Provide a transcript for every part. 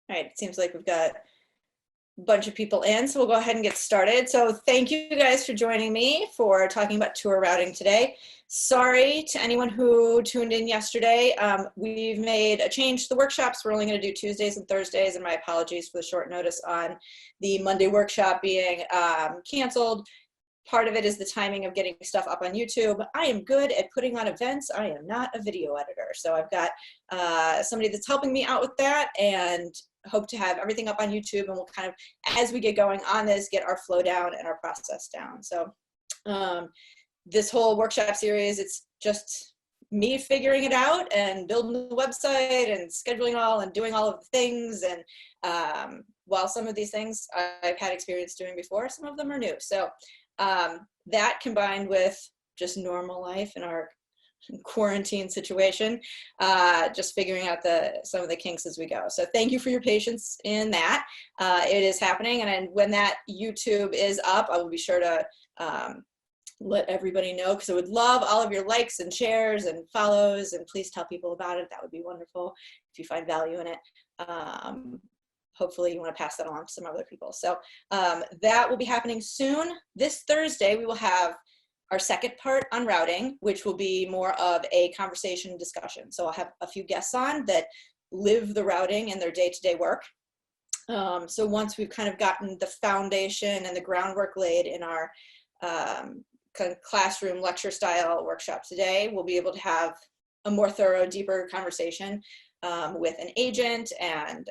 All right, it seems like we've got a bunch of people in, so we'll go ahead and get started. So thank you guys for joining me for talking about tour routing today. Sorry to anyone who tuned in yesterday. We've made a change to the workshops. We're only going to do Tuesdays and Thursdays, and my apologies for the short notice on the Monday workshop being canceled. Part of it is the timing of getting stuff up on YouTube. I am good at putting on events. I am not a video editor. So I've got somebody that's helping me out with that, and hope to have everything up on YouTube, and we'll kind of, as we get going on this, get our flow down and our process down. So this whole workshop series, it's just me figuring it out and building the website and scheduling all and doing all of the things. And while some of these things I've had experience doing before, some of them are new. So that combined with just normal life in our quarantine situation, just figuring out some of the kinks as we go. So thank you for your patience in that. It is happening, and when that YouTube is up, I will be sure to let everybody know, because I would love all of your likes and shares and follows, and please tell people about it. That would be wonderful if you find value in it. Hopefully you want to pass that along to some other people. So that will be happening soon. This Thursday, we will have our second part on routing, which will be more of a conversation discussion. So I'll have a few guests on that live the routing in their day-to-day work. So once we've kind of gotten the foundation and the groundwork laid in our kind of classroom lecture style workshop today, we'll be able to have a more thorough, deeper conversation with an agent and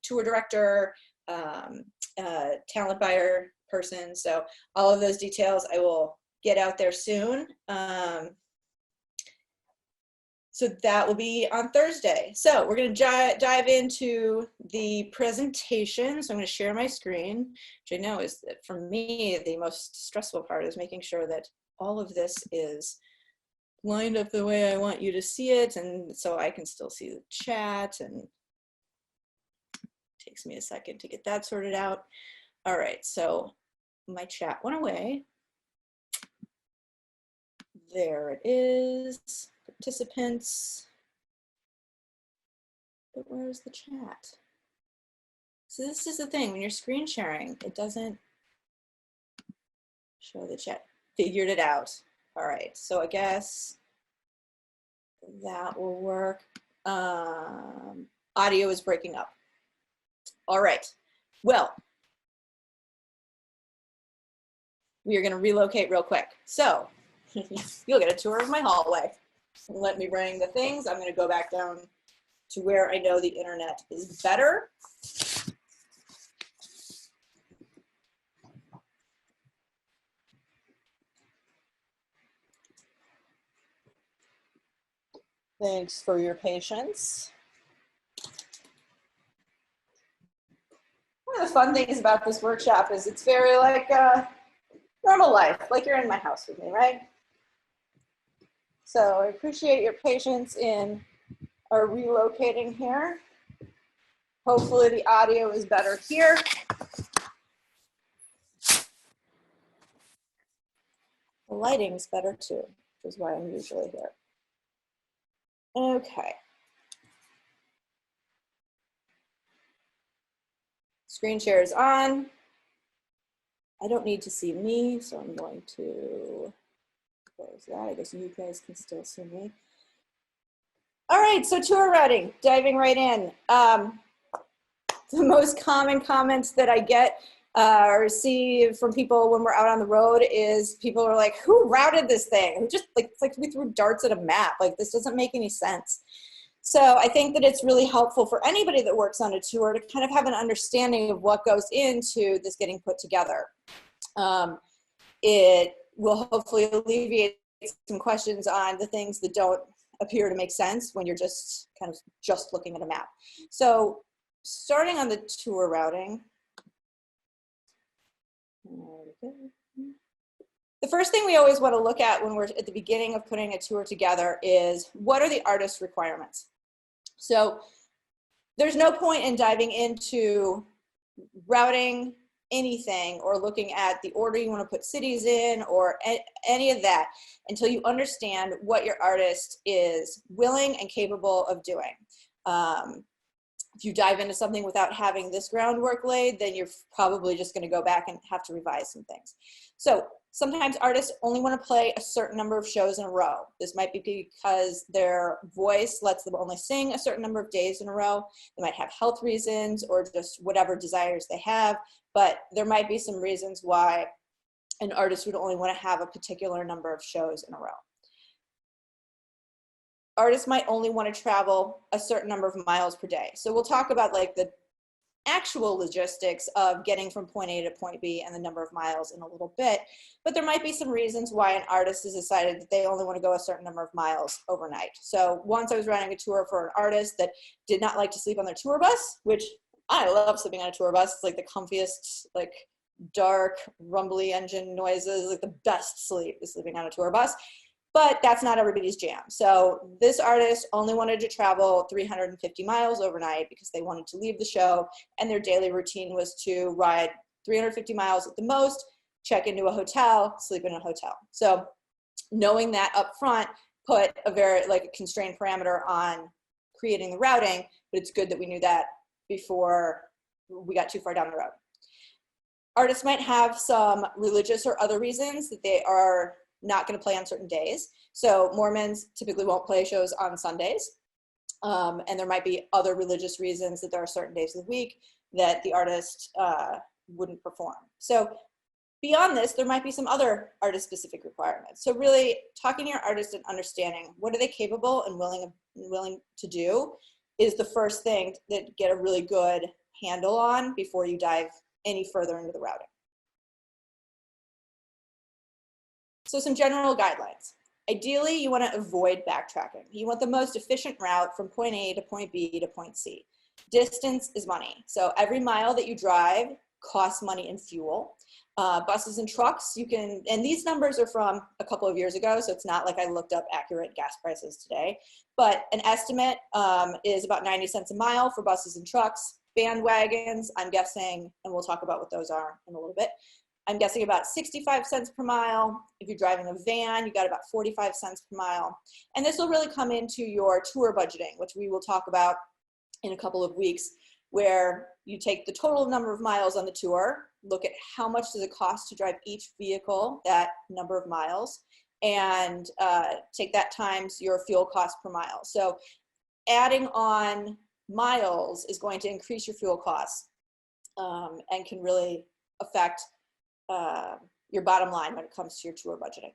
tour director, talent buyer person. So all of those details I will get out there soon. So that will be on Thursday. So we're going to dive into the presentation. So I'm going to share my screen, which I know is, for me, the most stressful part is making sure that all of this is lined up the way I want you to see it, and so I can still see the chat, and it takes me a second to get that sorted out. All right, so my chat went away. There it is, participants. But where's the chat? So this is the thing, when you're screen sharing, it doesn't show the chat. Figured it out. All right, so I guess that will work. Audio is breaking up. All right, well, we are gonna relocate real quick. So you'll get a tour of my hallway. Let me bring the things. I'm gonna go back down to where I know the internet is better. Thanks for your patience. One of the fun things about this workshop is it's very like normal life, like you're in my house with me, right? So I appreciate your patience in our relocating here. Hopefully the audio is better here. The lighting's better too, which is why I'm usually here. Okay. Screen share is on. I don't need to see me, so I'm going to close that. I guess you guys can still see me. All right, so tour routing, diving right in. The most common comments that I get or see from people when we're out on the road is people are like, who routed this thing? Just like, it's like we threw darts at a map. Like, this doesn't make any sense. So I think that it's really helpful for anybody that works on a tour to kind of have an understanding of what goes into this getting put together. It will hopefully alleviate some questions on the things that don't appear to make sense when you're just kind of just looking at a map. So starting on the tour routing, the first thing we always want to look at when we're at the beginning of putting a tour together is, what are the artist's requirements? So there's no point in diving into routing anything or looking at the order you want to put cities in or any of that until you understand what your artist is willing and capable of doing. If you dive into something without having this groundwork laid, then you're probably just going to go back and have to revise some things. So sometimes artists only want to play a certain number of shows in a row. This might be because their voice lets them only sing a certain number of days in a row. They might have health reasons or just whatever desires they have, but there might be some reasons why an artist would only want to have a particular number of shows in a row. Artists might only want to travel a certain number of miles per day. So we'll talk about like the actual logistics of getting from point A to point B and the number of miles in a little bit, but there might be some reasons why an artist has decided that they only want to go a certain number of miles overnight. So once I was running a tour for an artist that did not like to sleep on their tour bus, which I love sleeping on a tour bus. It's like the comfiest, like dark, rumbly engine noises, like the best sleep is sleeping on a tour bus. But that's not everybody's jam. So this artist only wanted to travel 350 miles overnight because they wanted to leave the show, and their daily routine was to ride 350 miles at the most, check into a hotel, sleep in a hotel. So knowing that up front put a very like a constrained parameter on creating the routing, but it's good that we knew that before we got too far down the road. Artists might have some religious or other reasons that they are not going to play on certain days. So Mormons typically won't play shows on Sundays. And there might be other religious reasons that there are certain days of the week that the artist wouldn't perform. So beyond this, there might be some other artist-specific requirements. So really talking to your artist and understanding what are they capable and willing to do is the first thing that get a really good handle on before you dive any further into the routing. So some general guidelines. Ideally, you want to avoid backtracking. You want the most efficient route from point A to point B to point C. Distance is money. So every mile that you drive costs money in fuel. Buses and trucks, you can, and these numbers are from a couple of years ago, so it's not like I looked up accurate gas prices today, but an estimate is about 90 cents a mile for buses and trucks. Bandwagons, I'm guessing, and we'll talk about what those are in a little bit, I'm guessing about 65 cents per mile. If you're driving a van, you got about 45 cents per mile. And this will really come into your tour budgeting, which we will talk about in a couple of weeks, where you take the total number of miles on the tour, look at how much does it cost to drive each vehicle that number of miles, and take that times your fuel cost per mile. So adding on miles is going to increase your fuel costs and can really affect your bottom line when it comes to your tour budgeting.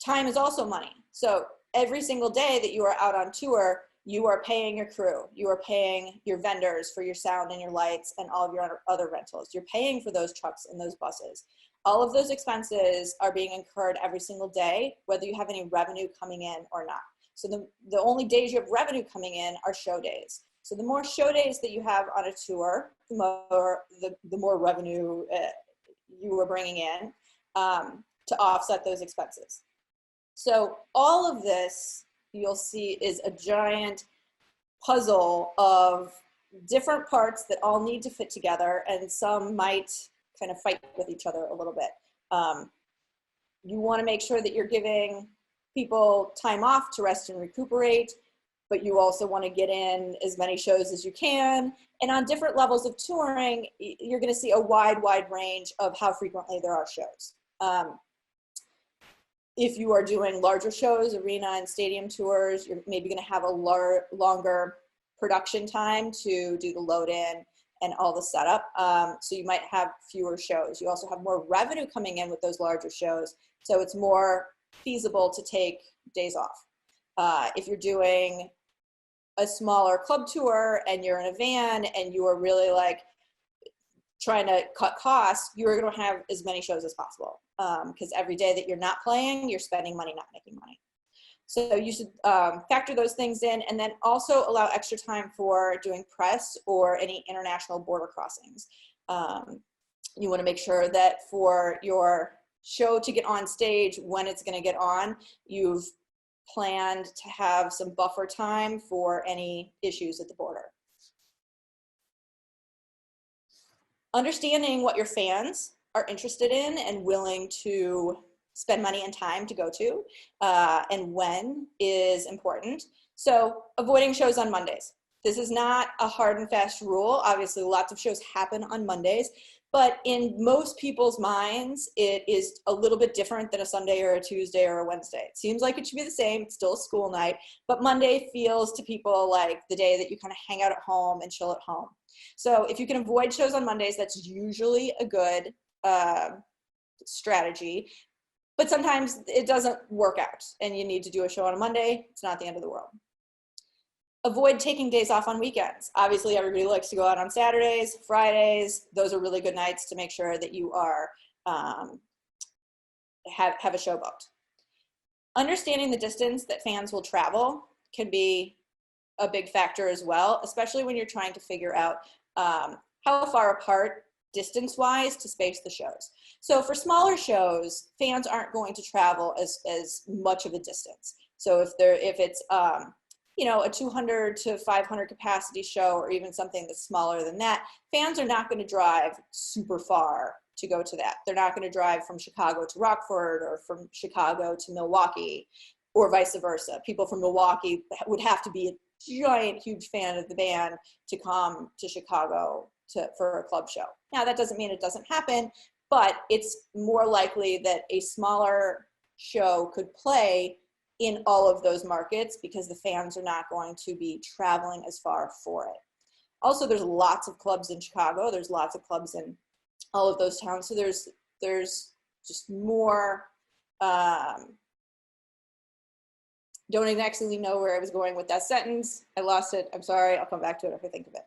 Time is also money. So every single day that you are out on tour, you are paying your crew, you are paying your vendors for your sound and your lights and all of your other rentals. You're paying for those trucks and those buses. All of those expenses are being incurred every single day, whether you have any revenue coming in or not. So the only days you have revenue coming in are show days. So the more show days that you have on a tour, the more revenue you are bringing in to offset those expenses. So all of this you'll see is a giant puzzle of different parts that all need to fit together, and some might kind of fight with each other a little bit. You want to make sure that you're giving people time off to rest and recuperate, but you also want to get in as many shows as you can. And on different levels of touring, you're going to see a wide range of how frequently there are shows. If you are doing larger shows, arena and stadium tours, you're maybe going to have a longer production time to do the load in and all the setup. So you might have fewer shows. You also have more revenue coming in with those larger shows. So it's more feasible to take days off. If you're doing a smaller club tour and you're in a van and you are really like trying to cut costs, you're going to have as many shows as possible. Because every day that you're not playing, you're spending money not making money. So you should factor those things in, and then also allow extra time for doing press or any international border crossings. You want to make sure that for your show to get on stage when it's going to get on, you've planned to have some buffer time for any issues at the border. Understanding what your fans are interested in and willing to spend money and time to go to, and when is important. So avoiding shows on Mondays. This is not a hard and fast rule. Obviously, lots of shows happen on Mondays, but in most people's minds, it is a little bit different than a Sunday or a Tuesday or a Wednesday. It seems like it should be the same. It's still a school night, but Monday feels to people like the day that you kind of hang out at home and chill at home. So if you can avoid shows on Mondays, that's usually a good strategy. But sometimes it doesn't work out and you need to do a show on a Monday. It's not the end of the world. Avoid taking days off on weekends. Obviously, everybody likes to go out on Saturdays, Fridays. Those are really good nights to make sure that you are have a show booked. Understanding the distance that fans will travel can be a big factor as well, especially when you're trying to figure out how far apart distance-wise to space the shows. So for smaller shows, fans aren't going to travel as much of a distance. So if it's you know, a 200 to 500 capacity show, or even something that's smaller than that, fans are not going to drive super far to go to that. They're not going to drive from Chicago to Rockford or from Chicago to Milwaukee or vice versa. People from Milwaukee would have to be a giant, huge fan of the band to come to Chicago for a club show. Now, that doesn't mean it doesn't happen, but it's more likely that a smaller show could play in all of those markets because the fans are not going to be traveling as far for it. Also, there's lots of clubs in Chicago. There's lots of clubs in all of those towns. So there's just more, don't exactly know where I was going with that sentence. I lost it. I'm sorry. I'll come back to it if I think of it.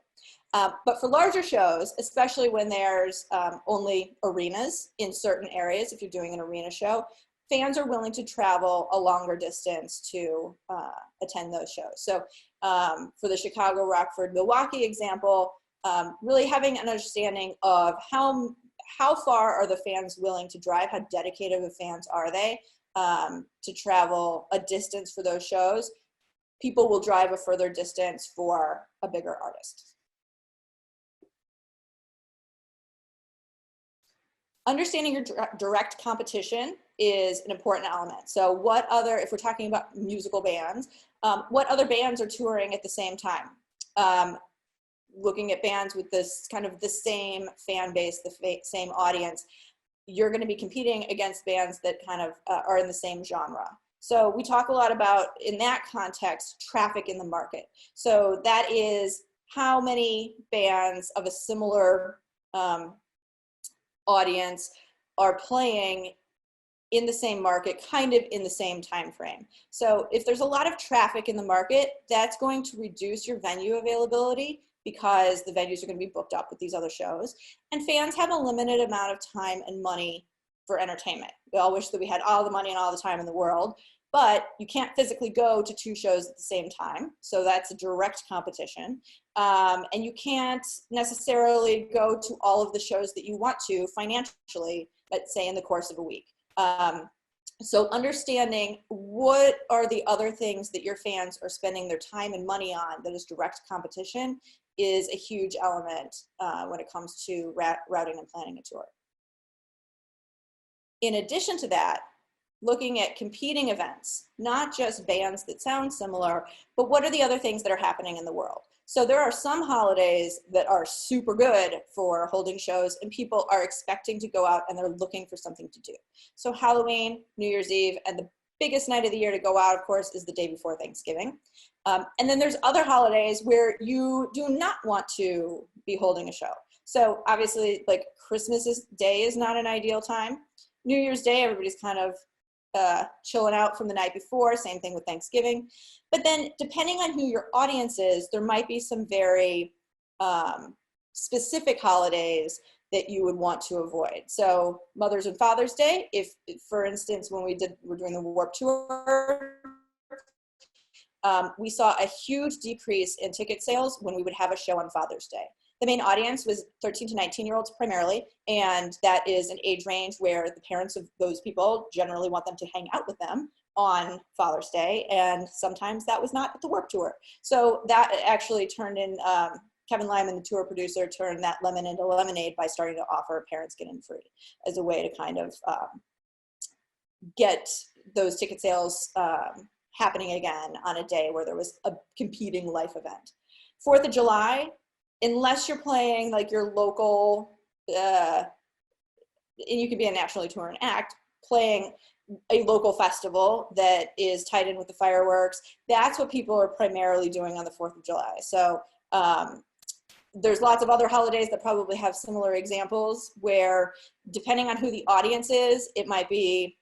But for larger shows, especially when there's only arenas in certain areas, if you're doing an arena show, fans are willing to travel a longer distance to attend those shows. So for the Chicago, Rockford, Milwaukee example, really having an understanding of how far are the fans willing to drive, how dedicated of fans are they to travel a distance for those shows. People will drive a further distance for a bigger artist. Understanding your direct competition is an important element. So what other, if we're talking about musical bands, what other bands are touring at the same time? Looking at bands with this kind of the same fan base, the same audience, you're going to be competing against bands that kind of are in the same genre. So we talk a lot about, in that context, traffic in the market. So that is how many bands of a similar audience are playing in the same market, kind of in the same time frame. So if there's a lot of traffic in the market, that's going to reduce your venue availability because the venues are going to be booked up with these other shows. And fans have a limited amount of time and money for entertainment. We all wish that we had all the money and all the time in the world, but you can't physically go to 2 shows at the same time. So that's a direct competition. And you can't necessarily go to all of the shows that you want to financially, let's say in the course of a week. So understanding what are the other things that your fans are spending their time and money on that is direct competition is a huge element when it comes to routing and planning a tour. In addition to that, looking at competing events, not just bands that sound similar, but what are the other things that are happening in the world? So there are some holidays that are super good for holding shows and people are expecting to go out and they're looking for something to do. So Halloween, New Year's Eve, and the biggest night of the year to go out, of course, is the day before Thanksgiving. And then there's other holidays where you do not want to be holding a show. So obviously, like Christmas Day is not an ideal time. New Year's Day, everybody's kind of chilling out from the night before, same thing with Thanksgiving. But then depending on who your audience is, there might be some very specific holidays that you would want to avoid. So Mother's and Father's Day, if for instance, when we're doing the Warped Tour, we saw a huge decrease in ticket sales when we would have a show on Father's Day. The main audience was 13 to 19-year-olds primarily, and that is an age range where the parents of those people generally want them to hang out with them on Father's Day, and sometimes that was not at the Warped Tour. So that actually turned in, Kevin Lyman, the tour producer, turned that lemon into lemonade by starting to offer parents get in free as a way to kind of get those ticket sales happening again on a day where there was a competing life event. 4th of July, unless you're playing like your local, and you could be a nationally touring act, playing a local festival that is tied in with the fireworks, that's what people are primarily doing on the 4th of July. So there's lots of other holidays that probably have similar examples where, depending on who the audience is, it might be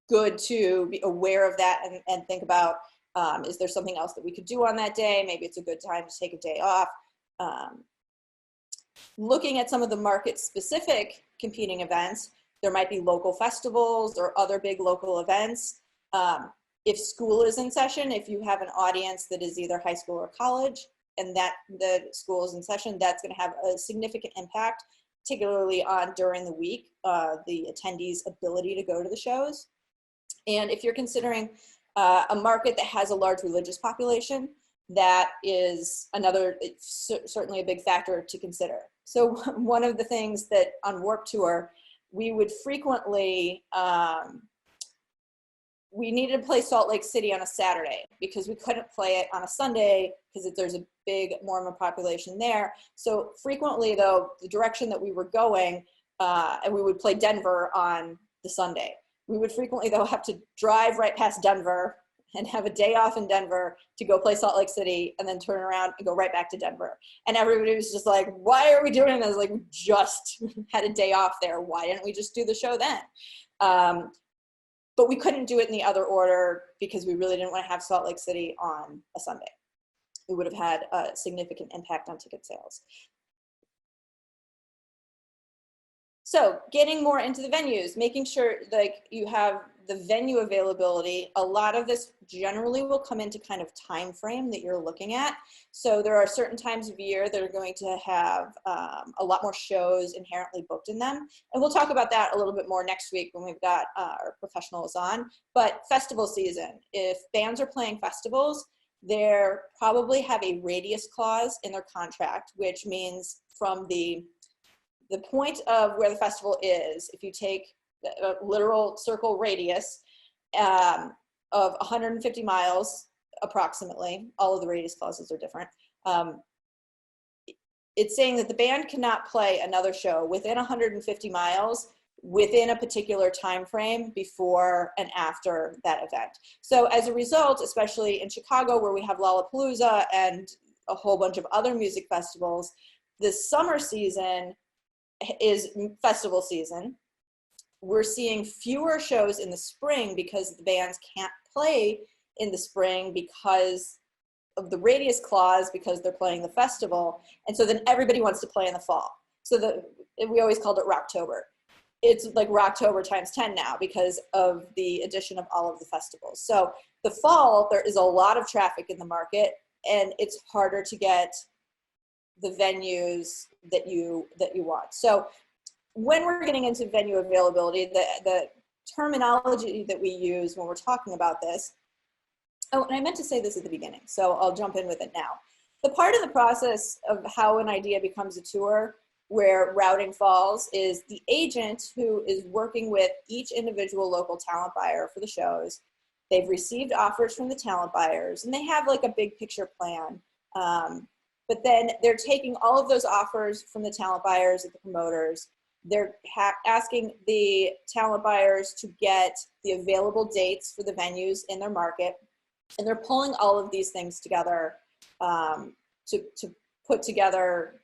good to be aware of that and think about, is there something else that we could do on that day? Maybe it's a good time to take a day off. Looking at some of the market-specific competing events, there might be local festivals or other big local events. If school is in session, if you have an audience that is either high school or college, and that the school is in session, that's going to have a significant impact, particularly on during the week, the attendees' ability to go to the shows. And if you're considering a market that has a large religious population, that is another, certainly a big factor to consider. So one of the things that on Warped Tour, we would frequently, we needed to play Salt Lake City on a Saturday because we couldn't play it on a Sunday because there's a big Mormon population there. So frequently though, the direction that we were going, and we would play Denver on the Sunday. We would frequently though have to drive right past Denver and have a day off in Denver to go play Salt Lake City and then turn around and go right back to Denver. And everybody was just like, why are we doing this? Like, we just had a day off there. Why didn't we just do the show then? But we couldn't do it in the other order because we really didn't want to have Salt Lake City on a Sunday. It would have had a significant impact on ticket sales. So getting more into the venues, making sure like you have the venue availability. A lot of this generally will come into kind of time frame that you're looking at. So there are certain times of year that are going to have a lot more shows inherently booked in them. And we'll talk about that a little bit more next week when we've got our professionals on. But festival season, if bands are playing festivals, they probably have a radius clause in their contract, which means from the point of where the festival is, if you take a literal circle radius of 150 miles approximately, all of the radius clauses are different, it's saying that the band cannot play another show within 150 miles within a particular time frame before and after that event. So as a result, especially in Chicago where we have Lollapalooza and a whole bunch of other music festivals, the summer season is festival season. We're seeing fewer shows in the spring because the bands can't play in the spring because of the radius clause, because they're playing the festival. And so then everybody wants to play in the fall. So we always called it Rocktober. It's like Rocktober times 10 now because of the addition of all of the festivals. So the fall, there is a lot of traffic in the market and it's harder to get the venues that you want. So when we're getting into venue availability, the terminology that we use when we're talking about this, oh, and I meant to say this at the beginning, so I'll jump in with it now. The part of the process of how an idea becomes a tour where routing falls is the agent who is working with each individual local talent buyer for the shows. They've received offers from the talent buyers and they have like a big picture plan. But then they're taking all of those offers from the talent buyers and the promoters. They're asking the talent buyers to get the available dates for the venues in their market. And they're pulling all of these things together to put together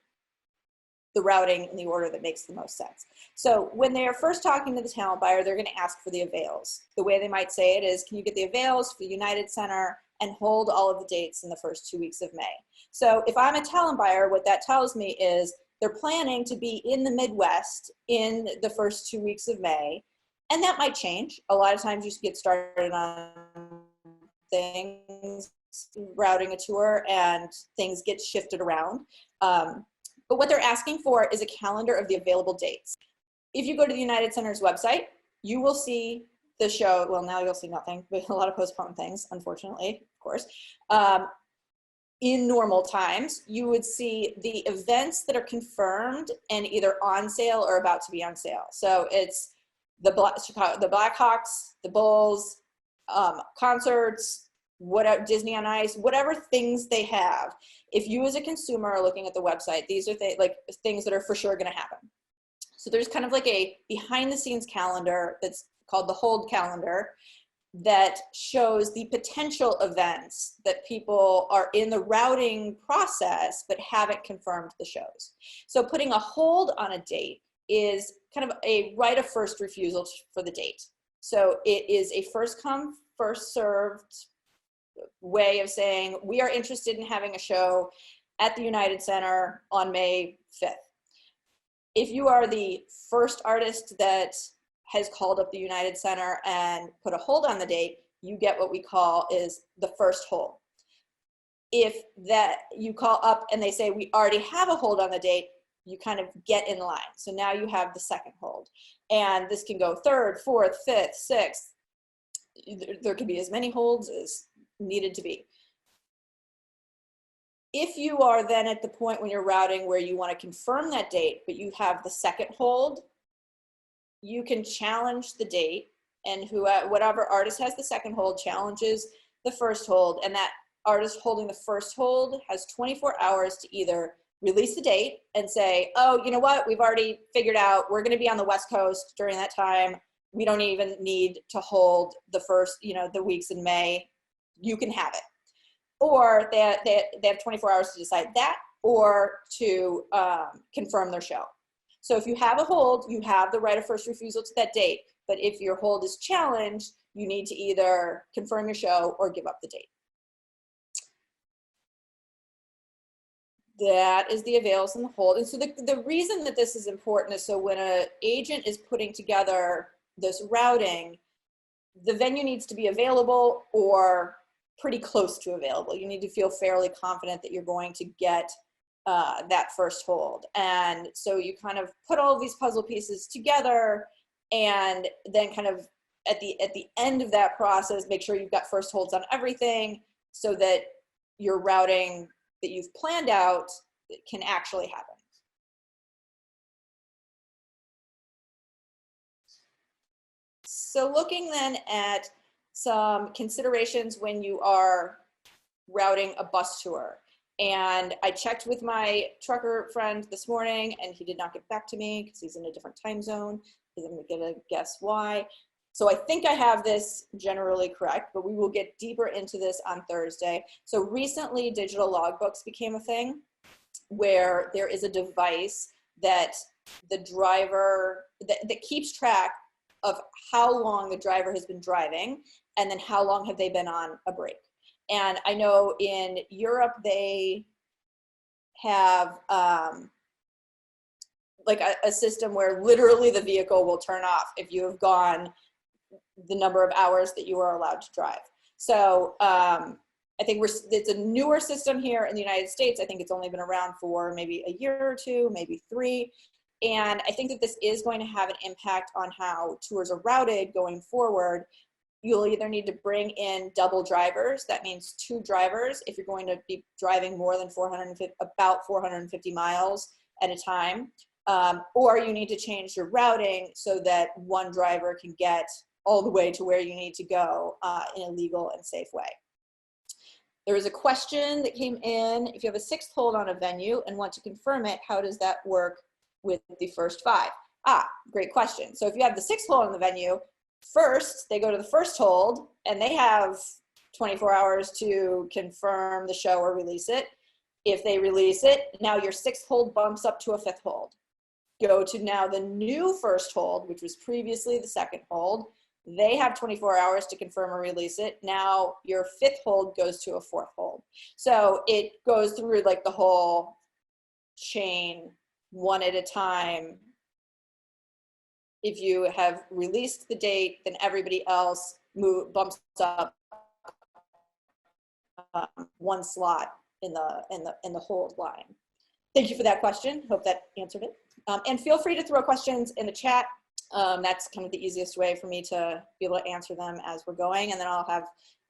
the routing in the order that makes the most sense. So when they are first talking to the talent buyer, they're going to ask for the avails. The way they might say it is, can you get the avails for the United Center and hold all of the dates in the first 2 weeks of May? So if I'm a talent buyer, what that tells me is they're planning to be in the Midwest in the first 2 weeks of May, and that might change. A lot of times you get started on things, routing a tour, and things get shifted around. But what they're asking for is a calendar of the available dates. If you go to the United Center's website, you will see the show. Well, now you'll see nothing, but a lot of postponed things, unfortunately, of course. In normal times, you would see the events that are confirmed and either on sale or about to be on sale. So it's the Blackhawks, the Bulls, concerts, what Disney on Ice, whatever things they have. If you as a consumer are looking at the website, these are like things that are for sure going to happen. So there's kind of like a behind the scenes calendar that's called the hold calendar that shows the potential events that people are in the routing process but haven't confirmed the shows. So putting a hold on a date is kind of a right of first refusal for the date. So it is a first come, first served way of saying, we are interested in having a show at the United Center on May 5th. If you are the first artist that has called up the United Center and put a hold on the date, you get what we call is the first hold. If that you call up and they say, we already have a hold on the date, you kind of get in line. So now you have the second hold. And this can go third, fourth, fifth, sixth. There can be as many holds as needed to be. If you are then at the point when you're routing where you want to confirm that date, but you have the second hold, you can challenge the date, and whatever artist has the second hold challenges the first hold, and that artist holding the first hold has 24 hours to either release the date and say, oh, you know what, we've already figured out we're going to be on the West Coast during that time. We don't even need to hold the first, the weeks in May. You can have it. Or they have 24 hours to decide that, or to confirm their show. So if you have a hold, you have the right of first refusal to that date. But if your hold is challenged, you need to either confirm your show or give up the date. That is the avails and the hold. And so the reason that this is important is so when an agent is putting together this routing, the venue needs to be available or pretty close to available. You need to feel fairly confident that you're going to get that first hold. And so you kind of put all of these puzzle pieces together, and then kind of at the end of that process, make sure you've got first holds on everything so that your routing that you've planned out can actually happen. So looking then at some considerations when you are routing a bus tour. And I checked with my trucker friend this morning, and he did not get back to me because he's in a different time zone. I'm gonna guess why. So I think I have this generally correct, but we will get deeper into this on Thursday. So recently, digital logbooks became a thing where there is a device that the driver, that keeps track of how long the driver has been driving, and then how long have they been on a break. And I know in Europe, they have like a system where literally the vehicle will turn off if you have gone the number of hours that you are allowed to drive. So I think it's a newer system here in the United States. I think it's only been around for maybe a year or two, maybe 3. And I think that this is going to have an impact on how tours are routed going forward. You'll either need to bring in double drivers. That means 2 drivers if you're going to be driving more than about 450 miles at a time. Or you need to change your routing so that one driver can get all the way to where you need to go in a legal and safe way. There was a question that came in. If you have a 6th hold on a venue and want to confirm it, how does that work with the first 5? Great question. So if you have the 6th hold on the venue, first they go to the first hold and they have 24 hours to confirm the show or release it. If they release it, now your 6th hold bumps up to a 5th hold. Go to now the new first hold, which was previously the 2nd hold. They have 24 hours to confirm or release it. Now your 5th hold goes to a 4th hold. So it goes through like the whole chain one at a time. If you have released the date, then everybody else bumps up one slot in the hold line. Thank you for that question. Hope that answered it. And feel free to throw questions in the chat. That's kind of the easiest way for me to be able to answer them as we're going. And then I'll have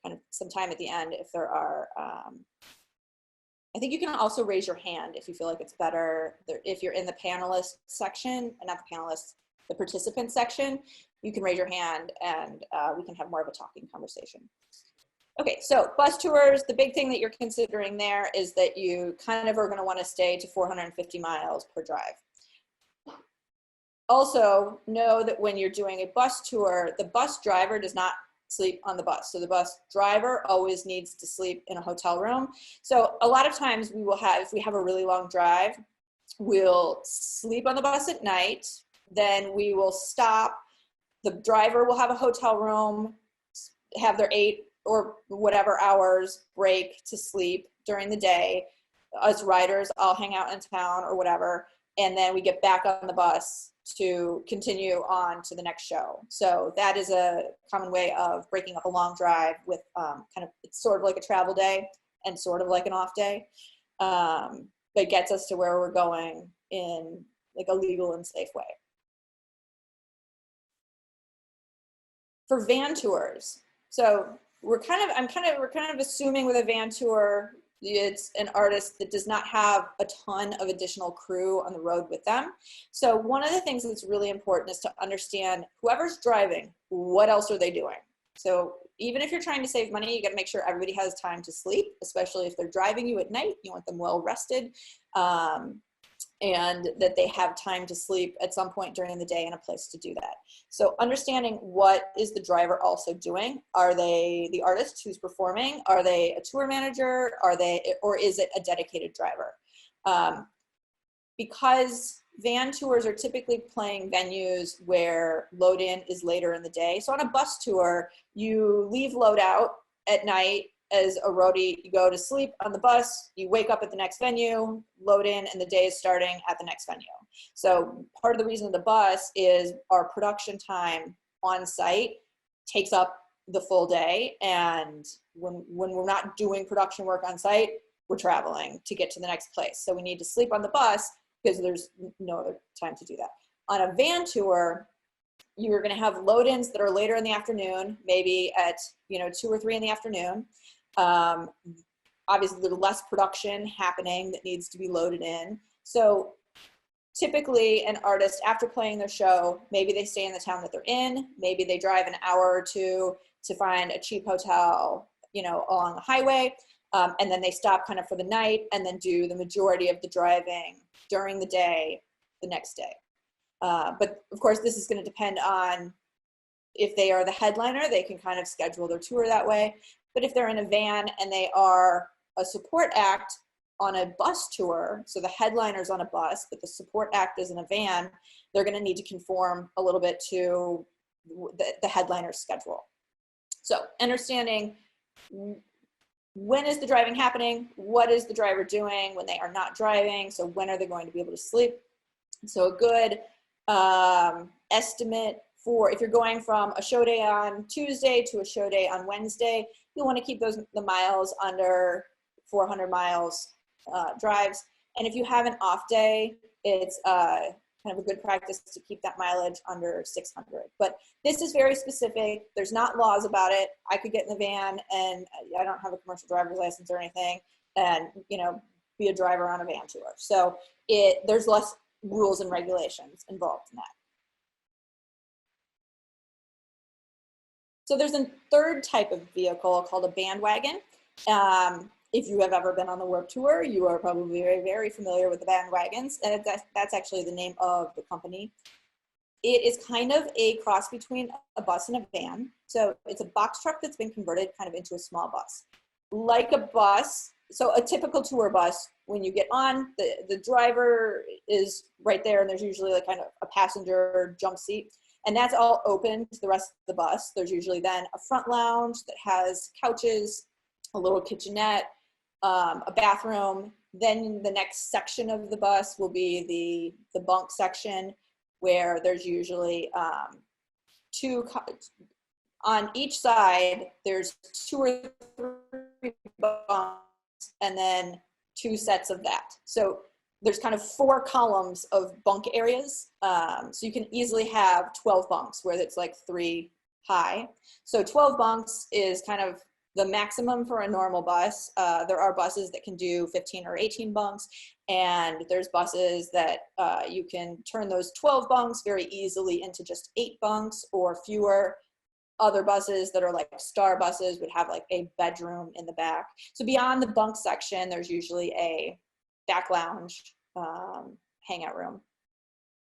kind of some time at the end if there are, I think you can also raise your hand if you feel like it's better. If you're in the panelist section, not the panelists, the participant section, you can raise your hand and we can have more of a talking conversation. Okay, so bus tours, the big thing that you're considering there is that you kind of are going to want to stay to 450 miles per drive. Also, know that when you're doing a bus tour, the bus driver does not sleep on the bus. So the bus driver always needs to sleep in a hotel room. So a lot of times we will have, if we have a really long drive, we'll sleep on the bus at night, then we will stop. The driver will have a hotel room, have their 8 or whatever hours break to sleep during the day. Us riders all hang out in town or whatever, and then we get back on the bus to continue on to the next show. So that is a common way of breaking up a long drive with kind of, it's sort of like a travel day and sort of like an off day. That gets us to where we're going in like a legal and safe way. For van tours, so we're kind of assuming with a van tour, it's an artist that does not have a ton of additional crew on the road with them. So one of the things that's really important is to understand whoever's driving, what else are they doing? So even if you're trying to save money, you got to make sure everybody has time to sleep, especially if they're driving you at night. You want them well rested, and that they have time to sleep at some point during the day and a place to do that. So understanding what is the driver also doing. Are they the artist who's performing? Are they a tour manager? Or is it a dedicated driver? Because van tours are typically playing venues where load in is later in the day. So on a bus tour, you leave load out at night. As a roadie, you go to sleep on the bus, you wake up at the next venue, load in, and the day is starting at the next venue. So part of the reason of the bus is our production time on site takes up the full day. And when we're not doing production work on site, we're traveling to get to the next place. So we need to sleep on the bus because there's no other time to do that. On a van tour, you're going to have load-ins that are later in the afternoon, maybe at 2 or 3 in the afternoon. Obviously there's less production happening that needs to be loaded in. So typically an artist, after playing their show, maybe they stay in the town that they're in, maybe they drive an hour or two to find a cheap hotel, along the highway, and then they stop kind of for the night and then do the majority of the driving during the day the next day. But of course, this is going to depend on if they are the headliner, they can kind of schedule their tour that way. But if they're in a van and they are a support act on a bus tour, so the headliner's on a bus, but the support act is in a van, they're going to need to conform a little bit to the headliner's schedule. So understanding when is the driving happening, what is the driver doing when they are not driving, so when are they going to be able to sleep. So a good estimate for if you're going from a show day on Tuesday to a show day on Wednesday, you want to keep the miles under 400 miles drives. And if you have an off day, it's kind of a good practice to keep that mileage under 600. But this is very specific. There's not laws about it. I could get in the van and I don't have a commercial driver's license or anything and, be a driver on a van tour. So there's less rules and regulations involved in that. So there's a third type of vehicle called a bandwagon. If you have ever been on the Warped Tour, you are probably very, very familiar with the bandwagons, and that's actually the name of the company. It is kind of a cross between a bus and a van. So it's a box truck that's been converted kind of into a small bus. Like a bus, so a typical tour bus, when you get on, the driver is right there, and there's usually like kind of a passenger jump seat. And that's all open to the rest of the bus. There's usually then a front lounge that has couches, a little kitchenette, a bathroom. Then the next section of the bus will be the bunk section, where there's usually on each side, there's 2 or 3 bunks and then 2 sets of that. So there's kind of 4 columns of bunk areas. So you can easily have 12 bunks where it's like 3 high. So 12 bunks is kind of the maximum for a normal bus. There are buses that can do 15 or 18 bunks, and there's buses that you can turn those 12 bunks very easily into just 8 bunks or fewer. other buses that are like star buses would have like a bedroom in the back. So beyond the bunk section, there's usually a back lounge, hangout room.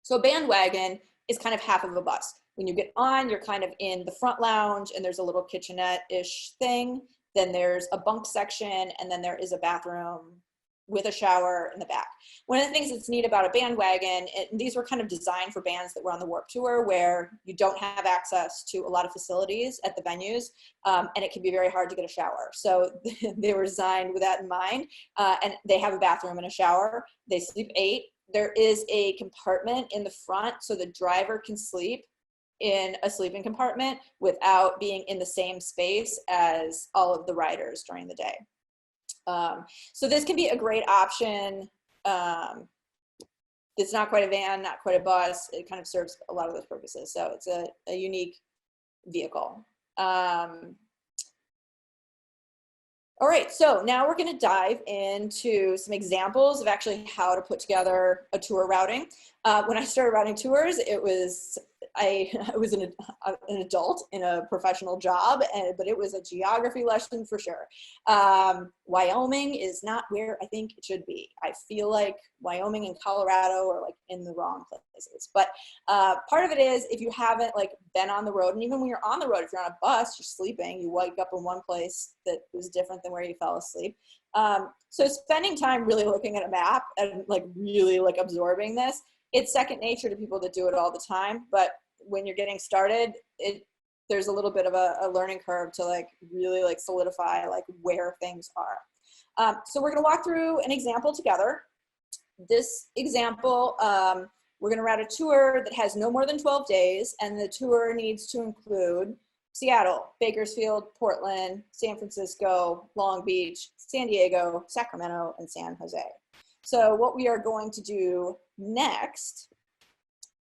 So a bandwagon is kind of half of a bus. When you get on, you're kind of in the front lounge and there's a little kitchenette-ish thing. Then there's a bunk section, and then there is a bathroom with a shower in the back. One of the things that's neat about a bandwagon, these were kind of designed for bands that were on the Warped Tour where you don't have access to a lot of facilities at the venues, and it can be very hard to get a shower. So they were designed with that in mind, and they have a bathroom and a shower. They sleep 8. There is a compartment in the front so the driver can sleep in a sleeping compartment without being in the same space as all of the riders during the day. So this can be a great option. It's not quite a van, not quite a bus. It kind of serves a lot of those purposes. So it's a unique vehicle. All right, so now we're going to dive into some examples of actually how to put together a tour routing. When I started routing tours, I was an adult in a professional job, but it was a geography lesson for sure. Wyoming is not where I think it should be. I feel like Wyoming and Colorado are like in the wrong places. But part of it is if you haven't like been on the road, and even when you're on the road, if you're on a bus, you're sleeping, you wake up in one place that was different than where you fell asleep. So spending time really looking at a map and like really like absorbing this, it's second nature to people that do it all the time. But when you're getting started, there's a little bit of a learning curve to like really like solidify like where things are. So we're going to walk through an example together. This example, we're going to route a tour that has no more than 12 days, and the tour needs to include Seattle, Bakersfield, Portland, San Francisco, Long Beach, San Diego, Sacramento, and San Jose. So what we are going to do next,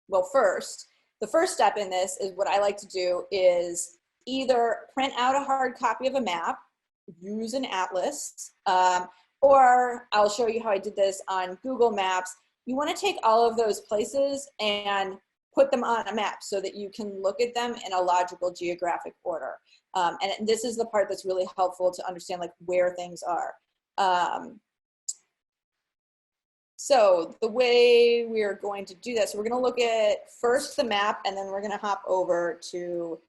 well, first, the first step in this is what I like to do is either print out a hard copy of a map, use an atlas, or I'll show you how I did this on Google Maps. You want to take all of those places and put them on a map so that you can look at them in a logical geographic order. And this is the part that's really helpful to understand like where things are. So the way we're going to do this, we're going to look at first the map, and then we're going to hop over to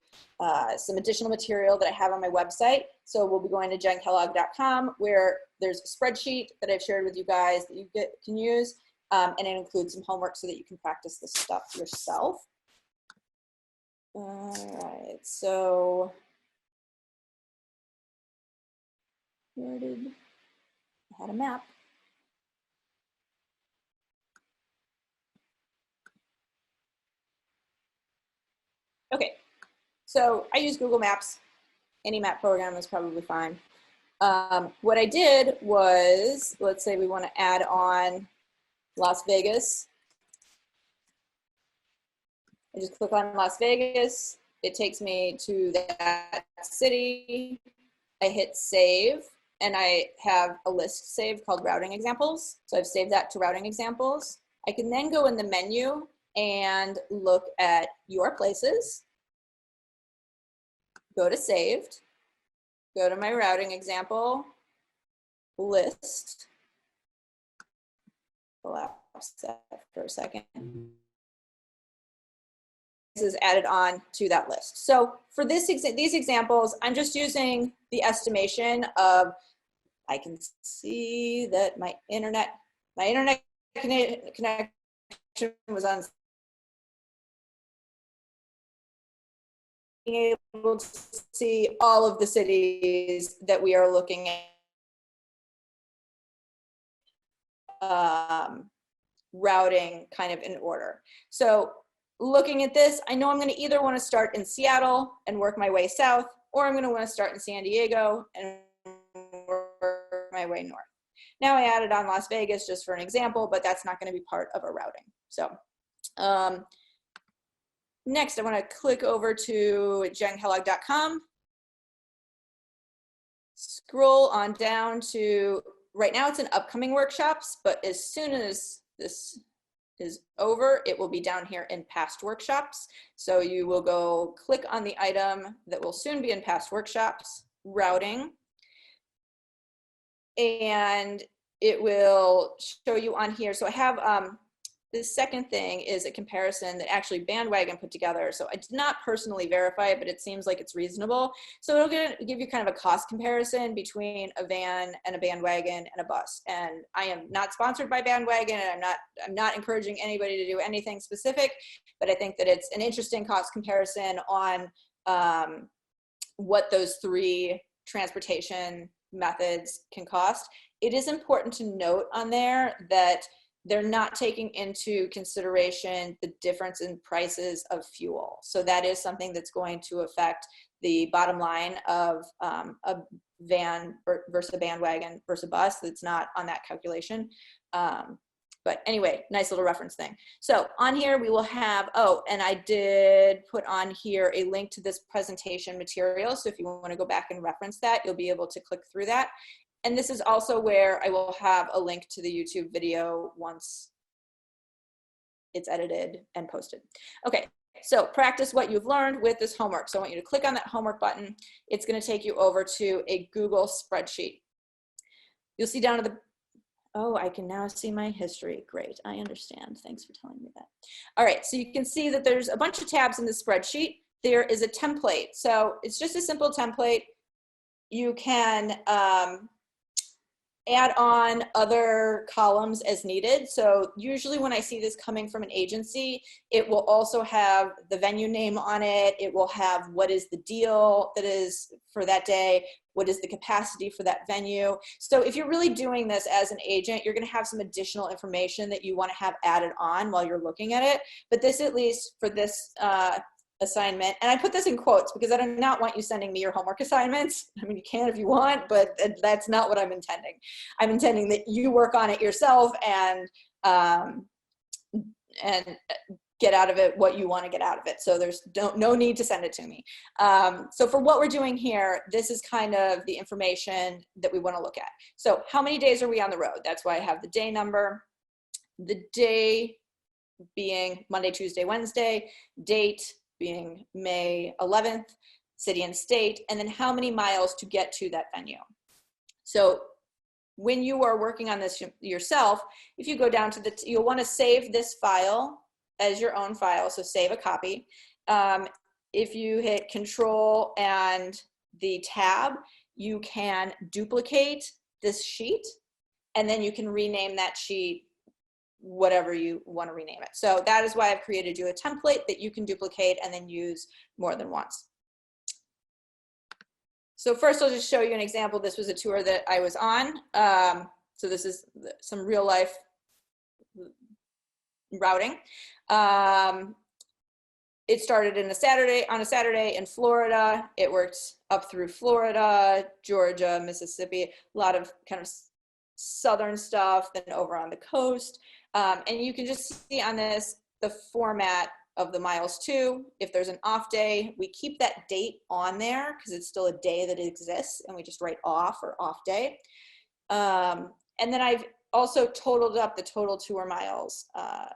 some additional material that I have on my website. So we'll be going to jenkellogg.com, where there's a spreadsheet that I've shared with you guys that you can use, and it includes some homework so that you can practice this stuff yourself. All right, so where did I had a map? Okay, so I use Google Maps. Any map program is probably fine. What I did was, let's say we want to add on Las Vegas. I just click on Las Vegas. It takes me to that city. I hit save, and I have a list saved called routing examples. So I've saved that to routing examples. I can then go in the menu and look at your places, go to saved, go to my routing example, list, collapse that for a second. This is added on to that list. So for these examples, I'm just using the estimation of, I can see that my internet connection was on, being able to see all of the cities that we are looking at, routing kind of in order. So looking at this, I know I'm going to either want to start in Seattle and work my way south, or I'm going to want to start in San Diego and work my way north. Now I added on Las Vegas just for an example, but that's not going to be part of a routing. So next, I want to click over to jenkellogg.com, scroll on down to, right now it's in upcoming workshops, but as soon as this is over, it will be down here in past workshops. So you will go click on the item that will soon be in past workshops, routing, and it will show you on here. So I have the second thing is a comparison that actually Bandwagon put together. So I did not personally verify it, but it seems like it's reasonable. So it'll give you kind of a cost comparison between a van and a Bandwagon and a bus. And I am not sponsored by Bandwagon, and I'm not encouraging anybody to do anything specific, but I think that it's an interesting cost comparison on what those three transportation methods can cost. It is important to note on there that they're not taking into consideration the difference in prices of fuel. So that is something that's going to affect the bottom line of a van versus a Bandwagon versus a bus. That's not on that calculation. But anyway, nice little reference thing. So on here we will have, oh, and I did put on here a link to this presentation material. So if you want to go back and reference that, you'll be able to click through that. And this is also where I will have a link to the YouTube video once it's edited and posted. Okay, so practice what you've learned with this homework. So I want you to click on that homework button. It's going to take you over to a Google spreadsheet. You'll see down at the, oh, I can now see my history. Great, I understand. Thanks for telling me that. All right, so you can see that there's a bunch of tabs in the spreadsheet. There is a template. So it's just a simple template. You can add on other columns as needed. So usually when I see this coming from an agency, it will also have the venue name on it. It will have what is the deal that is for that day, what is the capacity for that venue. So if you're really doing this as an agent, you're gonna have some additional information that you wanna have added on while you're looking at it. But this, at least for this assignment, and I put this in quotes because I do not want you sending me your homework assignments. I mean, you can if you want, but that's not what I'm intending. I'm intending that you work on it yourself and get out of it what you want to get out of it. So there's no need to send it to me. So for what we're doing here, this is kind of the information that we want to look at. So how many days are we on the road? That's why I have the day number, the day being Monday, Tuesday, Wednesday, date being May 11th, city and state, and then how many miles to get to that venue. So when you are working on this yourself, if you go down to the, you'll want to save this file as your own file, so save a copy. If you hit Control and the tab, you can duplicate this sheet, and then you can rename that sheet whatever you want to rename it. So that is why I've created you a template that you can duplicate and then use more than once. So first I'll just show you an example. This was a tour that I was on. So this is some real life routing. It started on a Saturday in Florida. It worked up through Florida, Georgia, Mississippi, a lot of kind of southern stuff, then over on the coast. And you can just see on this the format of the miles too. If there's an off day, we keep that date on there because it's still a day that exists, and we just write off or off day. And then I've also totaled up the total tour miles,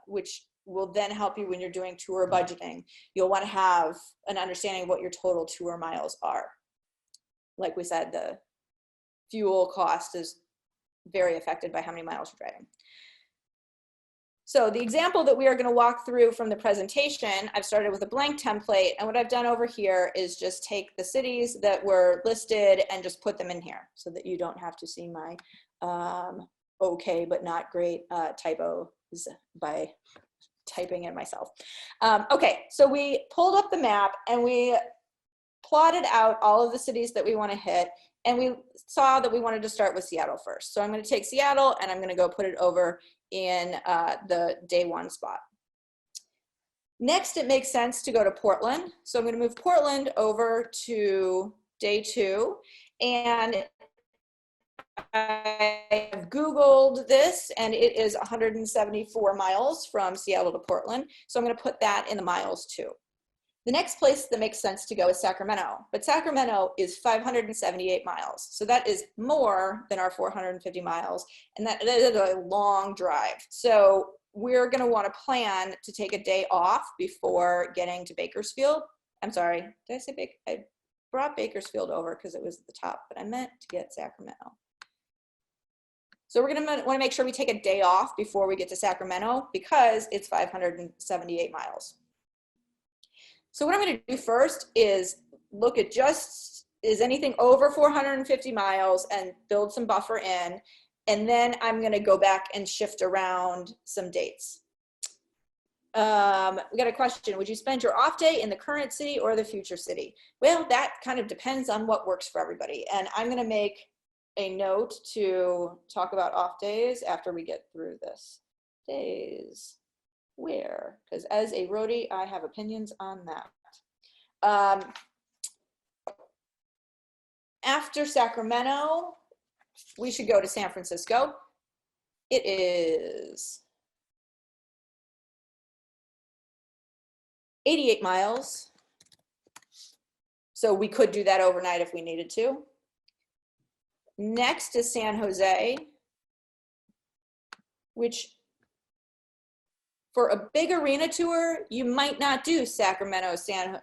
which will then help you when you're doing tour budgeting. You'll want to have an understanding of what your total tour miles are. Like we said, the fuel cost is very affected by how many miles you're driving. So the example that we are going to walk through from the presentation, I've started with a blank template, and what I've done over here is just take the cities that were listed and just put them in here so that you don't have to see my okay but not great typos by typing in myself. Okay, so we pulled up the map and we plotted out all of the cities that we want to hit, and we saw that we wanted to start with Seattle first. So I'm going to take Seattle and I'm going to go put it over in the day one spot. Next, it makes sense to go to Portland. So I'm going to move Portland over to day two, and I've Googled this, and it is 174 miles from Seattle to Portland. So I'm going to put that in the miles too. The next place that makes sense to go is Sacramento, but Sacramento is 578 miles. So that is more than our 450 miles, and that is a long drive. So we're going to want to plan to take a day off before getting to Bakersfield. I'm sorry, did I say I brought Bakersfield over because it was at the top, but I meant to get Sacramento. So we're going to want to make sure we take a day off before we get to Sacramento because it's 578 miles. So what I'm going to do first is look at just, is anything over 450 miles and build some buffer in. And then I'm going to go back and shift around some dates. We got a question. Would you spend your off day in the current city or the future city? Well, that kind of depends on what works for everybody. And I'm going to make a note to talk about off days after we get through this. Days where? Because as a roadie, I have opinions on that. After Sacramento, we should go to San Francisco. It is 88 miles. So we could do that overnight if we needed to. Next is San Jose, which for a big arena tour, you might not do Sacramento, San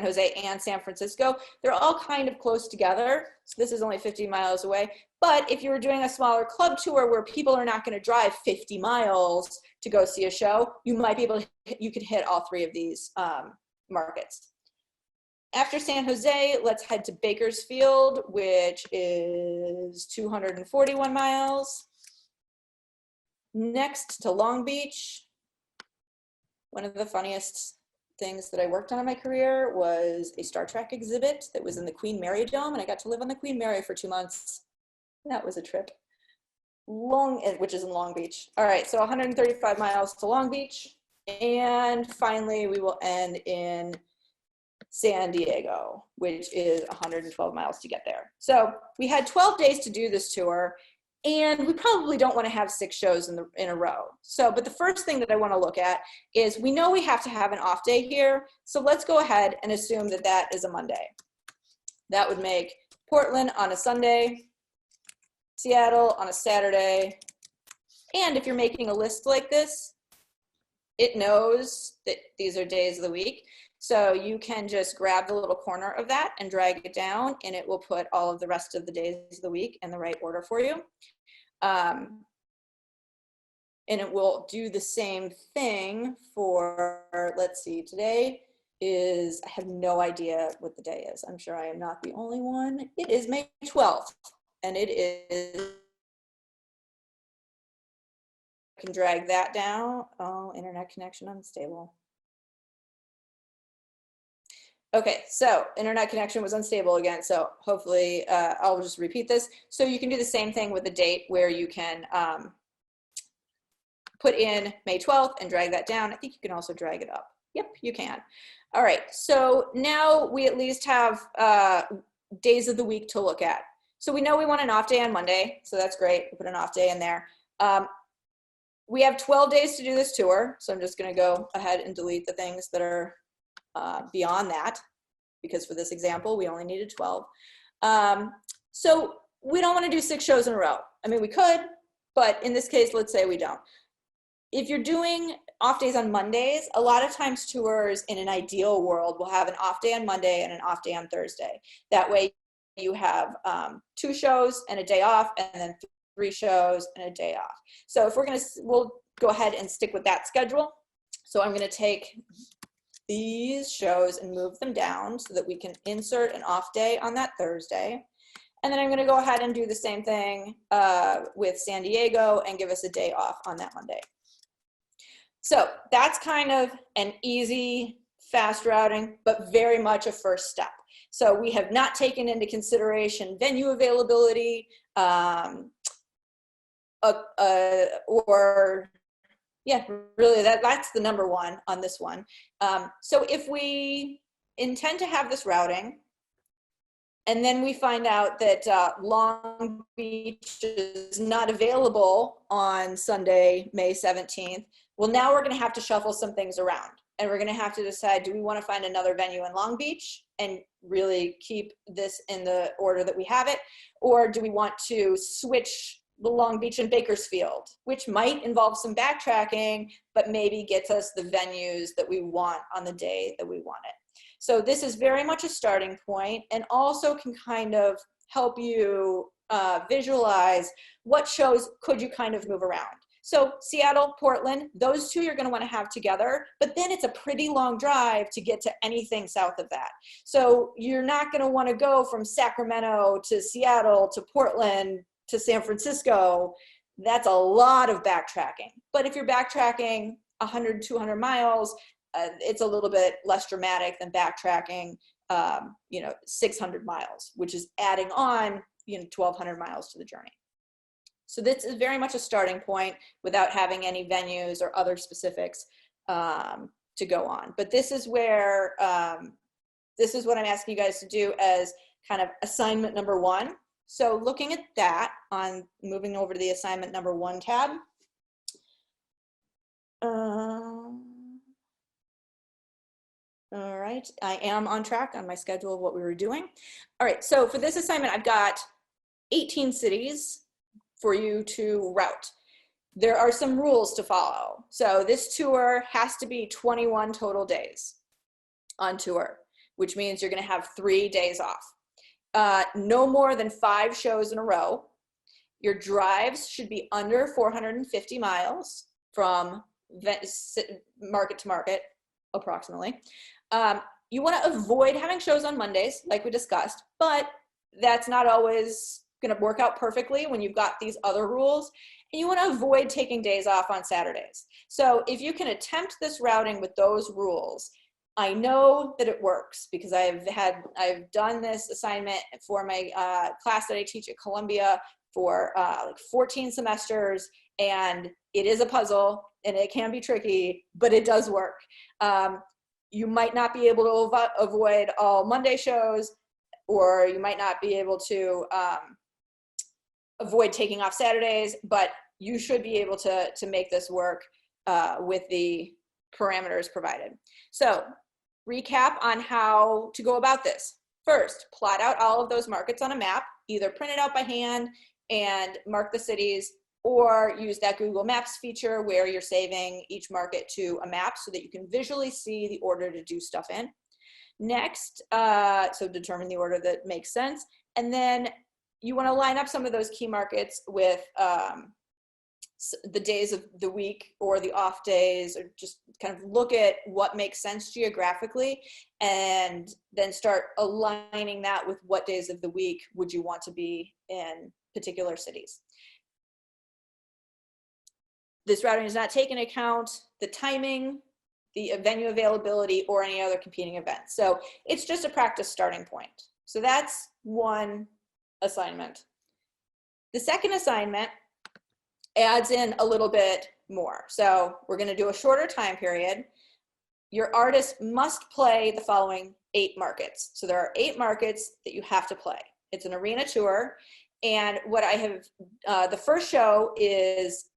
Jose, and San Francisco. They're all kind of close together. So this is only 50 miles away. But if you were doing a smaller club tour where people are not going to drive 50 miles to go see a show, you might be able to, you could hit all three of these markets. After San Jose, let's head to Bakersfield, which is 241 miles. Next to Long Beach. One of the funniest things that I worked on in my career was a Star Trek exhibit that was in the Queen Mary Dome, and I got to live on the Queen Mary for 2 months. That was a trip. Which is in Long Beach. All right, so 135 miles to Long Beach. And finally, we will end in San Diego, which is 112 miles to get there. So we had 12 days to do this tour, and we probably don't want to have 6 shows in a row. So, but the first thing that I want to look at is we know we have to have an off day here. So let's go ahead and assume that that is a Monday. That would make Portland on a Sunday, Seattle on a Saturday. And if you're making a list like this, it knows that these are days of the week. So you can just grab the little corner of that and drag it down, and it will put all of the rest of the days of the week in the right order for you. And it will do the same thing for, let's see, today is, I have no idea what the day is. I'm sure I am not the only one. It is May 12th, and it is, I can drag that down. Oh, internet connection unstable. Okay, so internet connection was unstable again, so hopefully I'll just repeat this. So you can do the same thing with the date where you can put in May 12th and drag that down. I think you can also drag it up. Yep, you can. All right, so now we at least have days of the week to look at. So we know we want an off day on Monday, so that's great. We'll put an off day in there. We have 12 days to do this tour, so I'm just gonna go ahead and delete the things that are beyond that, because for this example, we only needed 12. So we don't want to do 6 shows in a row. I mean, we could, but in this case, let's say we don't. If you're doing off days on Mondays, a lot of times tours in an ideal world will have an off day on Monday and an off day on Thursday. That way you have 2 shows and a day off, and then 3 shows and a day off. So if we'll go ahead and stick with that schedule. So I'm going to take these shows and move them down so that we can insert an off day on that Thursday. And then I'm going to go ahead and do the same thing with San Diego and give us a day off on that Monday. So that's kind of an easy, fast routing, but very much a first step. So we have not taken into consideration venue availability or yeah, really, that's the number one on this one. So if we intend to have this routing, and then we find out that Long Beach is not available on Sunday, May 17th, well, now we're gonna have to shuffle some things around. And we're gonna have to decide, do we wanna find another venue in Long Beach and really keep this in the order that we have it? Or do we want to switch the Long Beach and Bakersfield, which might involve some backtracking, but maybe gets us the venues that we want on the day that we want it. So this is very much a starting point, and also can kind of help you visualize what shows could you kind of move around. So Seattle, Portland, those two you're going to want to have together, but then it's a pretty long drive to get to anything south of that. So you're not going to want to go from Sacramento to Seattle to Portland to San Francisco. That's a lot of backtracking. But if you're backtracking 100, 200 miles, it's a little bit less dramatic than backtracking, 600 miles, which is adding on, 1,200 miles to the journey. So this is very much a starting point without having any venues or other specifics to go on. But this is where, this is what I'm asking you guys to do as kind of assignment number 1. So looking at that, on moving over to the assignment number 1 tab. All right, I am on track on my schedule of what we were doing. All right, so for this assignment, I've got 18 cities for you to route. There are some rules to follow. So this tour has to be 21 total days on tour, which means you're going to have 3 days off. No more than 5 shows in a row. Your drives should be under 450 miles from market to market, approximately. You want to avoid having shows on Mondays, like we discussed, but that's not always going to work out perfectly when you've got these other rules. And you want to avoid taking days off on Saturdays. So if you can attempt this routing with those rules, I know that it works because I've done this assignment for my class that I teach at Columbia for like 14 semesters, and it is a puzzle and it can be tricky, but it does work. You might not be able to avoid all Monday shows, or you might not be able to avoid taking off Saturdays, but you should be able to make this work with the parameters provided. So recap on how to go about this. First, plot out all of those markets on a map, either print it out by hand and mark the cities, or use that Google Maps feature where you're saving each market to a map so that you can visually see the order to do stuff in. Next, so determine the order that makes sense. And then you want to line up some of those key markets with the days of the week or the off days, or just kind of look at what makes sense geographically, and then start aligning that with what days of the week would you want to be in particular cities. This routing does not take into account the timing, the venue availability, or any other competing events. So it's just a practice starting point. So that's one assignment. The second assignment adds in a little bit more. So we're going to do a shorter time period. Your artist must play the following 8 markets. So there are 8 markets that you have to play. It's an arena tour. And what I have, the first show is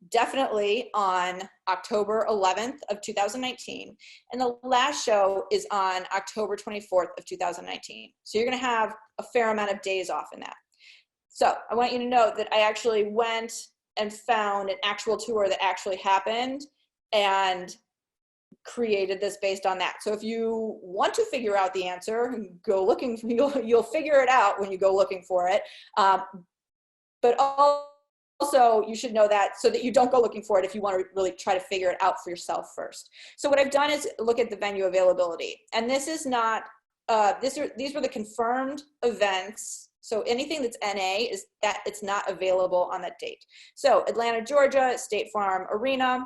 definitely on October 11th of 2019. And the last show is on October 24th of 2019. So you're going to have a fair amount of days off in that. So I want you to know that I actually went and found an actual tour that actually happened and created this based on that. So if you want to figure out the answer, go looking, you'll figure it out when you go looking for it. But also, you should know that so that you don't go looking for it if you want to really try to figure it out for yourself first. So what I've done is look at the venue availability. And this is not, these were the confirmed events. So anything that's NA is that it's not available on that date. So Atlanta, Georgia, State Farm Arena,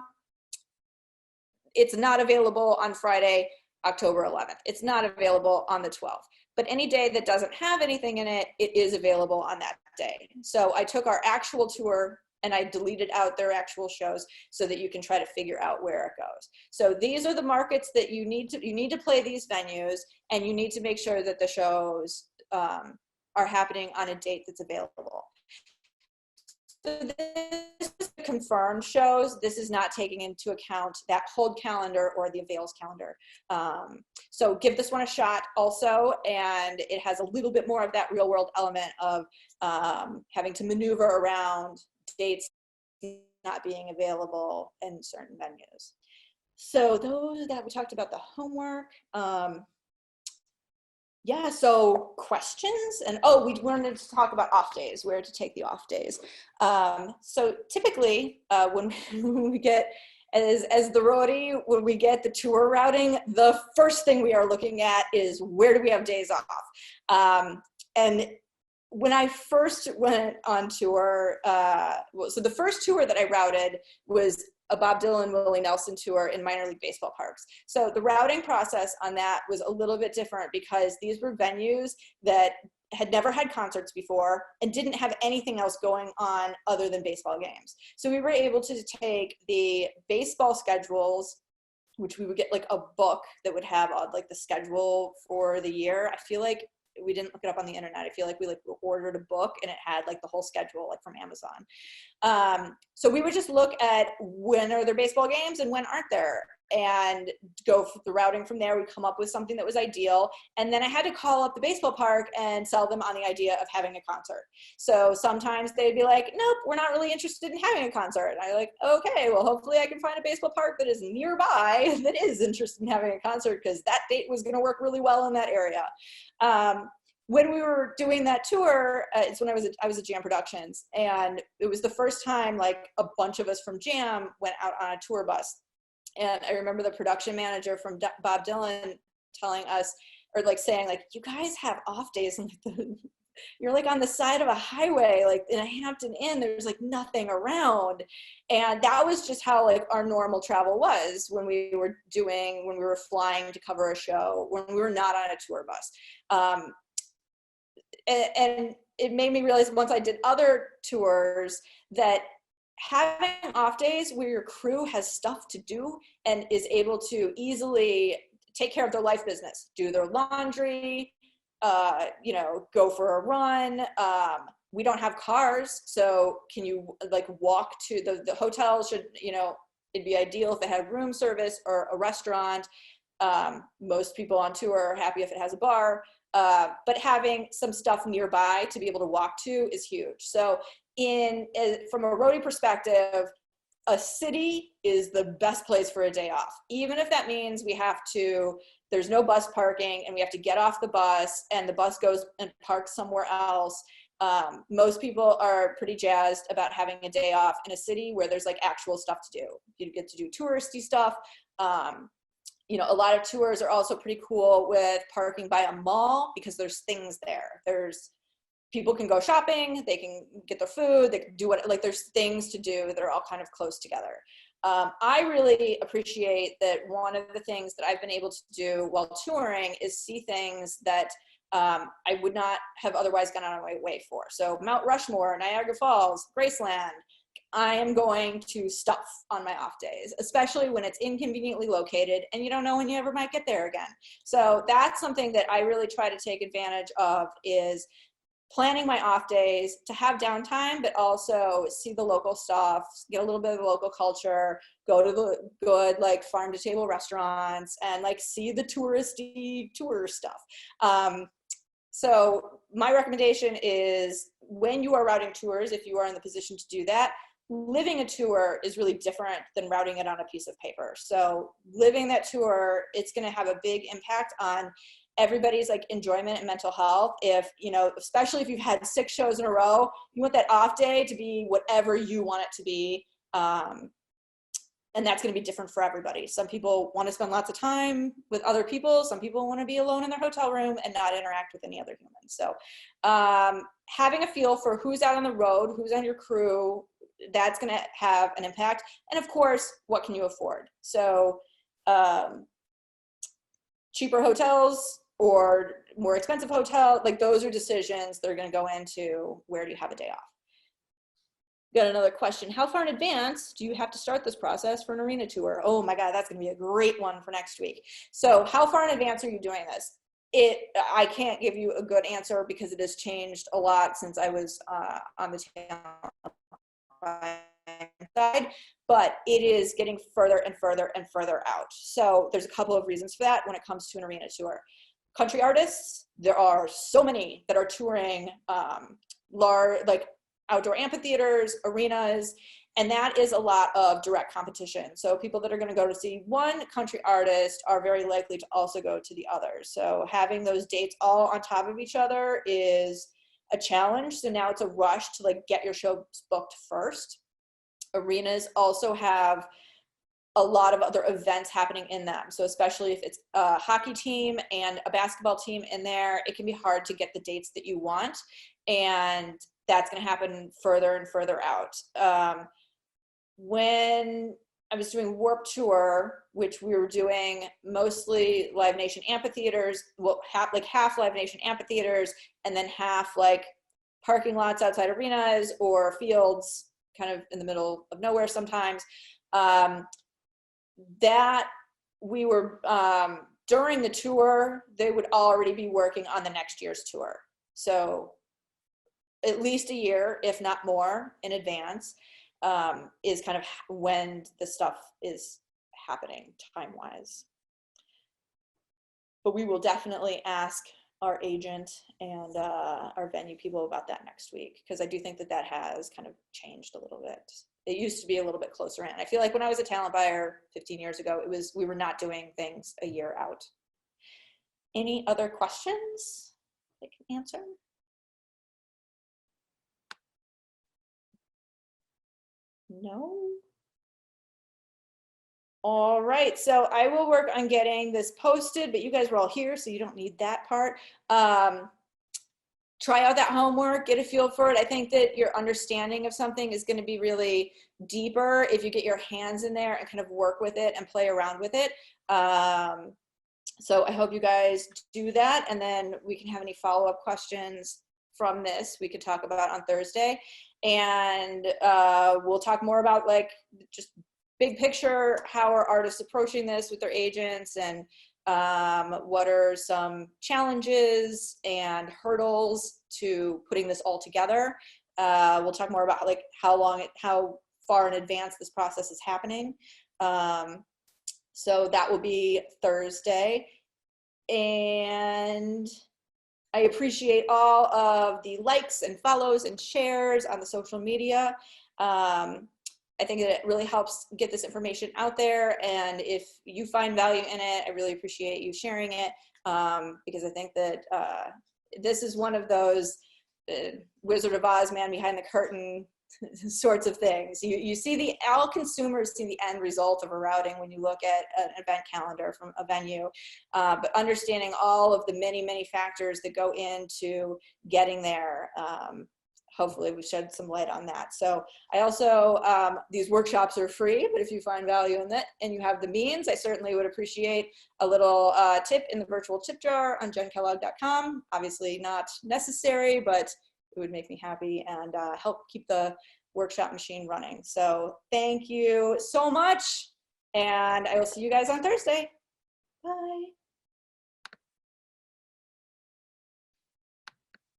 it's not available on Friday, October 11th. It's not available on the 12th. But any day that doesn't have anything in it, it is available on that day. So I took our actual tour and I deleted out their actual shows so that you can try to figure out where it goes. So these are the markets that you need to play these venues, and you need to make sure that the shows are happening on a date that's available. So this is confirmed shows. This is not taking into account that hold calendar or the avails calendar. So give this one a shot also, and it has a little bit more of that real world element of having to maneuver around dates not being available in certain venues. So those that we talked about the homework. Yeah, so questions, and oh, we wanted to talk about off days, where to take the off days. So typically, when we get, as the roadie, when we get the tour routing, the first thing we are looking at is where do we have days off? And when I first went on tour, so the first tour that I routed was a Bob Dylan, Willie Nelson tour in minor league baseball parks. So the routing process on that was a little bit different because these were venues that had never had concerts before and didn't have anything else going on other than baseball games. So we were able to take the baseball schedules, which we would get like a book that would have like the schedule for the year. I feel like we didn't look it up on the internet. I feel like we like ordered a book and it had like the whole schedule like from Amazon. So we would just look at when are there baseball games and when aren't there, and go for the routing from there. We'd come up with something that was ideal. And then I had to call up the baseball park and sell them on the idea of having a concert. So sometimes they'd be like, nope, we're not really interested in having a concert. And I'm like, okay, well, hopefully I can find a baseball park that is nearby that is interested in having a concert, because that date was going to work really well in that area. When we were doing that tour, it's when I was at Jam Productions, and it was the first time like a bunch of us from Jam went out on a tour bus. And I remember the production manager from Bob Dylan telling us, or like saying like, you guys have off days, and like you're like on the side of a highway, like in a Hampton Inn, there's like nothing around. And that was just how like our normal travel was when we were flying to cover a show, when we were not on a tour bus. And it made me realize once I did other tours that having off days where your crew has stuff to do and is able to easily take care of their life business, do their laundry, go for a run. We don't have cars, so can you like walk to the hotel? Should, it'd be ideal if it had room service or a restaurant. Most people on tour are happy if it has a bar. But having some stuff nearby to be able to walk to is huge. So from a roadie perspective, a city is the best place for a day off. Even if that means there's no bus parking and we have to get off the bus and the bus goes and parks somewhere else. Most people are pretty jazzed about having a day off in a city where there's like actual stuff to do. You get to do touristy stuff. A lot of tours are also pretty cool with parking by a mall because there's things there. People can go shopping, they can get their food, they can do there's things to do that are all kind of close together. I really appreciate that one of the things that I've been able to do while touring is see things that I would not have otherwise gone out of my way for. So Mount Rushmore, Niagara Falls, Graceland, I am going to stuff on my off days, especially when it's inconveniently located and you don't know when you ever might get there again. So that's something that I really try to take advantage of, is planning my off days to have downtime, but also see the local stuff, get a little bit of the local culture, go to the good like farm to table restaurants, and like see the touristy tour stuff. So my recommendation is, when you are routing tours, if you are in the position to do that, living a tour is really different than routing it on a piece of paper. So living that tour, it's going to have a big impact on everybody's like enjoyment and mental health. If, especially if you've had 6 shows in a row, you want that off day to be whatever you want it to be. And that's going to be different for everybody. Some people want to spend lots of time with other people. Some people want to be alone in their hotel room and not interact with any other humans. So having a feel for who's out on the road, who's on your crew, that's going to have an impact. And of course, what can you afford? So cheaper hotels or more expensive hotel, like those are decisions that are going to go into where do you have a day off. Got another question. How far in advance do you have to start this process for an arena tour? Oh my God, that's going to be a great one for next week. So how far in advance are you doing this? I can't give you a good answer because it has changed a lot since I was on the channel prime side, but it is getting further and further and further out. So there's a couple of reasons for that when it comes to an arena tour. Country artists, there are so many that are touring large, like outdoor amphitheaters, arenas, and that is a lot of direct competition. So people that are going to go to see one country artist are very likely to also go to the other. So having those dates all on top of each other is a challenge. So now it's a rush to like get your shows booked first. Arenas also have a lot of other events happening in them. So especially if it's a hockey team and a basketball team in there, it can be hard to get the dates that you want. And that's going to happen further and further out. When I was doing Warped Tour, which we were doing mostly Live Nation amphitheaters, well, half Live Nation amphitheaters, and then half like parking lots outside arenas or fields kind of in the middle of nowhere sometimes. That we were, during the tour, they would already be working on the next year's tour. So at least a year, if not more, in advance, is kind of when the stuff is happening time-wise. But we will definitely ask our agent and our venue people about that next week, because I do think that that has kind of changed a little bit. It used to be a little bit closer in. I feel like when I was a talent buyer 15 years ago, we were not doing things a year out. Any other questions I can answer? No? All right, so I will work on getting this posted, but you guys were all here, so you don't need that part. Try out that homework, get a feel for it. I think that your understanding of something is going to be really deeper if you get your hands in there and kind of work with it and play around with it. So I hope you guys do that, and then we can have any follow-up questions from this we could talk about on Thursday. And we'll talk more about like just big picture, how are artists approaching this with their agents, and what are some challenges and hurdles to putting this all together. We'll talk more about like how far in advance this process is happening. So that will be Thursday. And I appreciate all of the likes and follows and shares on the social media. I think that it really helps get this information out there. And if you find value in it, I really appreciate you sharing it, because I think that this is one of those Wizard of Oz, man behind the curtain sorts of things. You see all consumers see the end result of a routing when you look at an event calendar from a venue, but understanding all of the many, many factors that go into getting there, hopefully we shed some light on that. So I also, these workshops are free, but if you find value in that and you have the means, I certainly would appreciate a little tip in the virtual tip jar on jenkellogg.com. Obviously not necessary, but it would make me happy and help keep the workshop machine running. So thank you so much, and I will see you guys on Thursday. Bye.